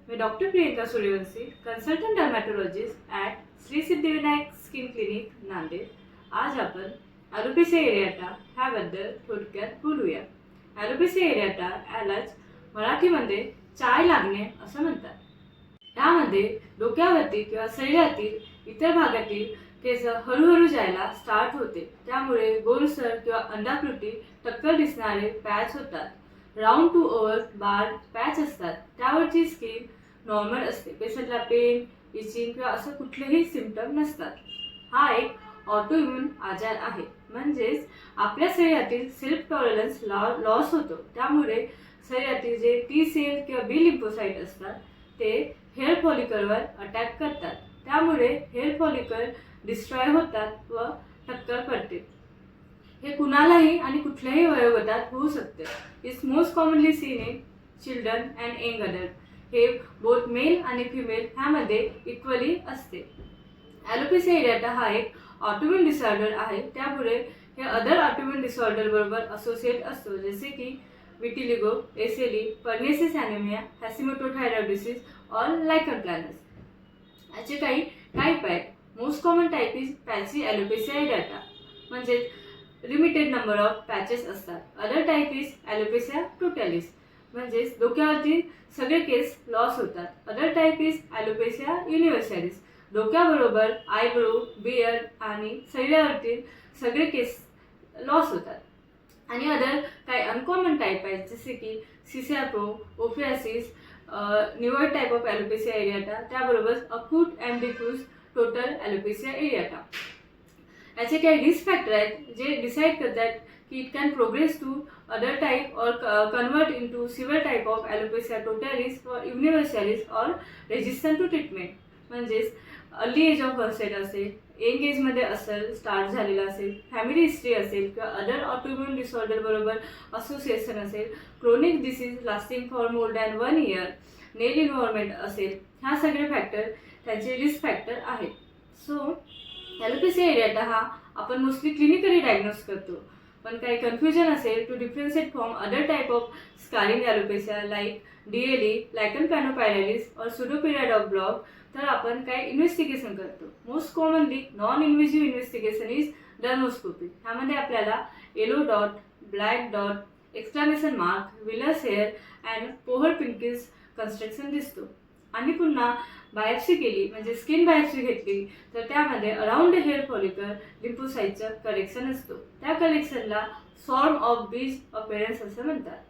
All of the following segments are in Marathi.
मैं doctor Priyanka Suryavanshi, consultant डर्मॅटोलॉजिस्ट at Shri Siddhivinayak skin clinic Nanded. आज आपण ॲलोपेशिया एरियाटा ह्याबद्दल थोडक्यात बोलूया. ॲलोपेशिया एरियाटा यालाच मराठीमध्ये चाय लागणे असं म्हणतात. यामध्ये डोक्यावरती किंवा शरीरातील इतर भागातील केस हळूहळू जायला स्टार्ट होते. त्यामुळे गोलसर किंवा अंडाकृती टक्कल दिसणारे पॅच होतात. Round to over bar patch असतात. त्यावरची स्किन नॉर्मल असते. पेशंटला पेन, इचिंग किंवा असं कुठलेही सिम्पटम नसतात. हा एक ऑटोइम्यून आजार आहे, म्हणजेच आपल्या शरीरातील सेल्फ टॉलरन्स लॉस होतो. त्यामुळे शरीरातील जे टी सेल किंवा बी लिम्फोसाइट असतात ते हेअर फॉलिकलवर अटॅक करतात. त्यामुळे हेअर फॉलिकल डिस्ट्रॉय होतात व टक्कल पडते. हे कुणालाही आणि कुठल्याही वयोगटात होऊ शकते. It's most commonly seen in children and young adult. हे बोथ मेल आणि फिमेल ह्यामध्ये इक्वली असते. ॲलोपेशिया एरियाटा हा एक ऑटोइम्यून डिसऑर्डर आहे. त्यामुळे हे अदर ऑटोइम्यून डिसऑर्डर बरोबर असोसिएट असतो, जसे की vitiligo, SLE, pernicious anaemia, Hashimoto thyroid disease और लायकन प्लॅनस. याचे काही टाईप आहेत. Most common type is patchy alopecia areata, म्हणजे लिमिटेड नंबर ऑफ पॅचेस असतात. Other type is alopecia totalis, म्हणजेच डोक्यावरती सगळे केस लॉस होतात. Other type is alopecia universalis, डोक्याबरोबर आयब्रो, बियर्ड आणि शरीरावरतील सगळे केस लॉस होतात. आणि अदर काही अनकॉमन टाईप आहेत, जसे की sisaipho, ophiasis, newer type of alopecia areata, त्याबरोबर acute and diffuse total alopecia areata. याचे काही रिस्क फॅक्टर आहेत जे डिसाईड करतात की it can progress to other type or convert into severe type of alopecia totalis or universalis or resistant to treatment. म्हणजेच अर्ली एज ऑफ ऑनसेट असेल, यंग एजमध्ये असेल, स्टार्ट झालेला असेल, फॅमिली हिस्ट्री असेल किंवा अदर ऑटोइम्यून डिसऑर्डर बरोबर असोसिएशन असेल, chronic disease lasting for more than 1 year, nail involvement असेल, ह्या सगळे फॅक्टर त्यांचे रिस्क फॅक्टर आहेत. सो ॲलोपेशिया एरियाटा हा आपण मोस्टली क्लिनिकली डायग्नोज करतो. पण काही कन्फ्युजन असेल to differentiate from other type of scarring alopecia like DLE, lichen planopilaris or pseudopelade of Brocq, तर आपण काही इन्व्हेस्टिगेशन करतो. Most commonly non invasive investigation is dermoscopy. ह्यामध्ये आपल्याला yellow dot, black dot, exclamation mark, vellus hair and Pohl Pinkus constriction दिसतो. आणि पुन्हा बायोप्सी केली, म्हणजे स्किन बायोप्सी घेतली, तर त्यामध्ये अराउंड हेअर फॉलिकल लिम्फोसाइटचं कलेक्शन असतो. त्या कलेक्शनला सॉर्म ऑफ बीज अपीअरन्स असं म्हणतात.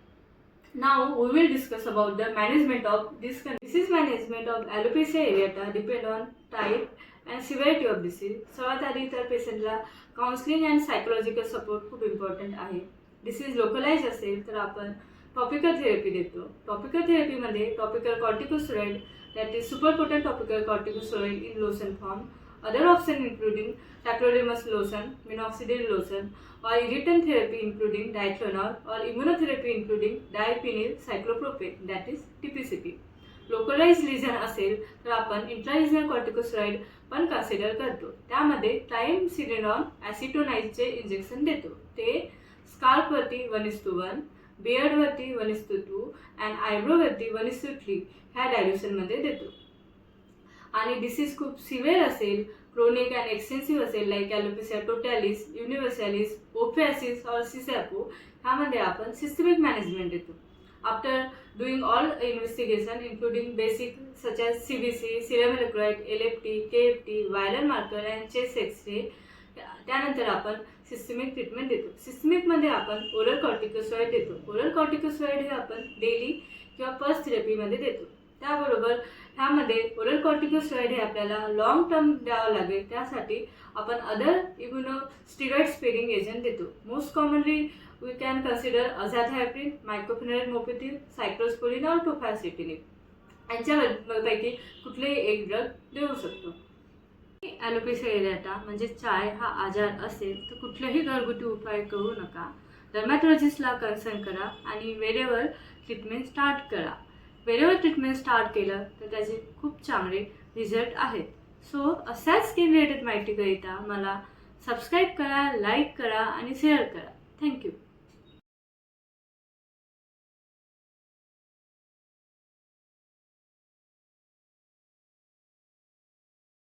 Now we will discuss about the management of this disease. Management of alopecia areata depend on type and severity of disease. सर्वात आधी तर पेशंटला काउन्सिलिंग अँड सायकोलॉजिकल सपोर्ट खूप इम्पॉर्टंट आहे. डिसीज लोकलाइज असेल तर आपण टॉपिकल थेरपी देतो. टॉपिकल थेरपीमध्ये topical corticosteroid, that is super potent topical corticosteroid in lotion form. Other option including tacrolimus lotion, minoxidil lotion, or irritant therapy including diflunomide, or immunotherapy including diphenyl cyclopropane, that is TPCP. Localized lesion असेल तर आपण इंट्राइजनल कॉर्टिकोस्टेरॉइड पण कन्सिडर करतो. त्यामध्ये ट्राइमसिनेरॉन ॲसिटोनाइजचे इंजेक्शन देतो. ते स्काल्पवरती 1:1, बियर्डवरती 1:2 अँड आयब्रोवरती 1:3 ह्या डायल्युशनमध्ये देतो. आणि डिसीज खूप सिव्हिअर असेल, क्रोनिक अँड एक्सटेन्सिव्ह असेल, like alopecia totalis, universalis, ophiasis or sisaipho, ह्यामध्ये आपण सिस्टमिक मॅनेजमेंट देतो. After doing all investigation including basic such as CBC, serum electrolyte, LFT, KFT, viral marker and chest x-ray, त्यानंतर आपण सिस्टमिक ट्रीटमेंट देतो. सिस्टमिकमध्ये आपण ओरल कॉर्टिकोस्टेरॉइड देतो. ओरल कॉर्टिकोस्टेरॉइड हे आपण डेली किंवा पल्स थेरपीमध्ये देतो. त्याबरोबर ह्यामध्ये ओरल कॉर्टिकोस्टेरॉइड हे आपल्याला लॉंग टर्म द्यावं लागेल, त्यासाठी आपण अदर इम्युनोस्टिरॉइड स्पेरिंग एजंट देतो. Most commonly we can consider azathioprine, mycophenolate mofetil, cyclosporine or tofacitinib. यांच्यापैकी कुठलेही एक ड्रग देऊ शकतो. ॲलोपेशिया एरियाटा म्हणजे चाय हा आजार असेल तर कुठलेही घरगुती उपाय करू नका. डर्मॅटोलॉजिस्टला कन्सल्ट करा आणि वेळेवर ट्रीटमेंट स्टार्ट करा. वेळेवर ट्रीटमेंट स्टार्ट केलं तर त्याचे खूप चांगले रिझल्ट आहेत. सो अशाच स्किन रिलेटेड माहितीकरिता मला सबस्क्राईब करा, लाईक करा आणि शेअर करा. थँक्यू.